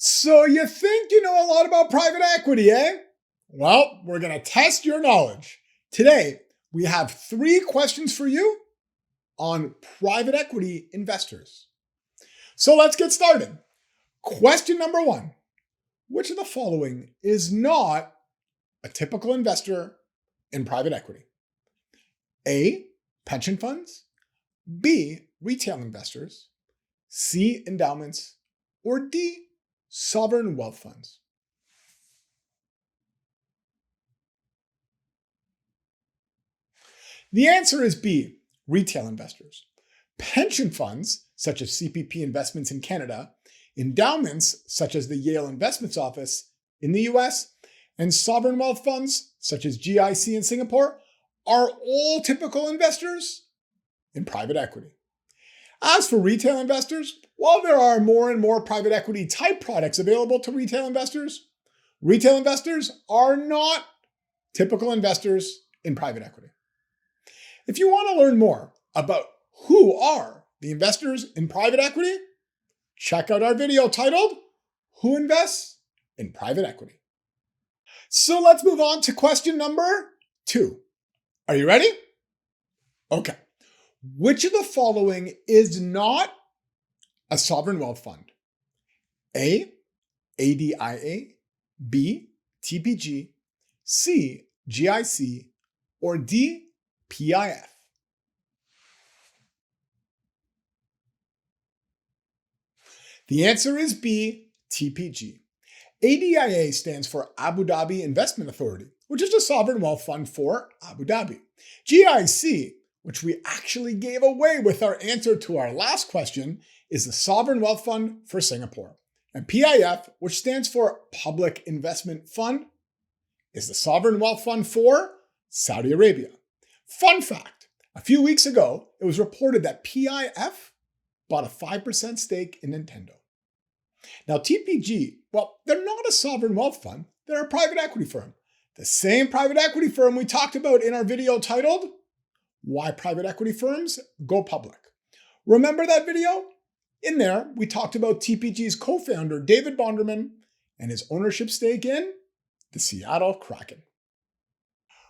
So you think you know a lot about private equity, eh? Well, we're going to test your knowledge. Today, we have 3 questions for you on private equity investors. So let's get started. Question number 1. Which of the following is not a typical investor in private equity? A, pension funds, B, retail investors, C, endowments, or D, sovereign wealth funds? The answer is B, retail investors. Pension funds, such as CPP Investments in Canada, endowments, such as the Yale Investments Office in the US, and sovereign wealth funds, such as GIC in Singapore, are all typical investors in private equity. As for retail investors, while there are more and more private equity type products available to retail investors are not typical investors in private equity. If you want to learn more about who are the investors in private equity, check out our video titled, Who Invests in Private Equity? So let's move on to question number 2. Are you ready? Okay. Which of the following is not a sovereign wealth fund? A, ADIA, B, TPG, C, GIC, or D, PIF? The answer is B, TPG. ADIA stands for Abu Dhabi Investment Authority, which is a sovereign wealth fund for Abu Dhabi. GIC, which we actually gave away with our answer to our last question, is the sovereign wealth fund for Singapore. And PIF, which stands for Public Investment Fund, is the sovereign wealth fund for Saudi Arabia. Fun fact, a few weeks ago, it was reported that PIF bought a 5% stake in Nintendo. Now TPG, well, they're not a sovereign wealth fund, they're a private equity firm. The same private equity firm we talked about in our video titled, Why Private Equity Firms Go Public. Remember that video? In there, we talked about TPG's co-founder, David Bonderman, and his ownership stake in the Seattle Kraken.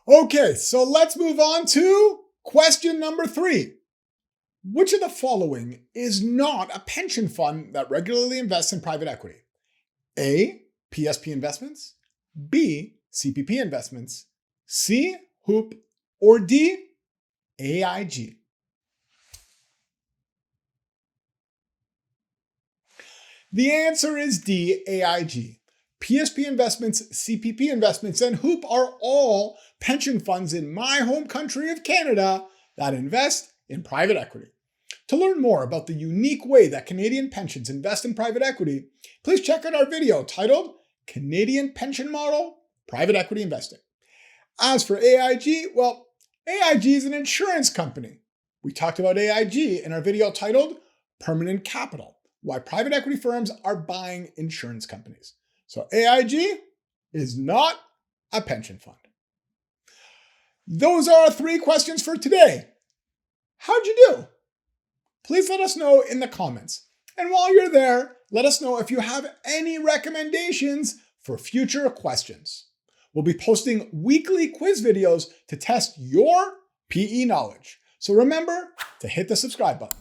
Okay, so let's move on to question number 3. Which of the following is not a pension fund that regularly invests in private equity? A, PSP Investments, B, CPP Investments, C, HOOP, or D, AIG? The answer is D, AIG. PSP Investments, CPP Investments, and HOOP are all pension funds in my home country of Canada that invest in private equity. To learn more about the unique way that Canadian pensions invest in private equity, please check out our video titled Canadian Pension Model Private Equity Investing. As for AIG, well, AIG is an insurance company. We talked about AIG in our video titled Permanent Capital, Why Private Equity Firms Are Buying Insurance Companies. So AIG is not a pension fund. Those are our 3 questions for today. How'd you do? Please let us know in the comments. And while you're there, let us know if you have any recommendations for future questions. We'll be posting weekly quiz videos to test your PE knowledge. So remember to hit the subscribe button.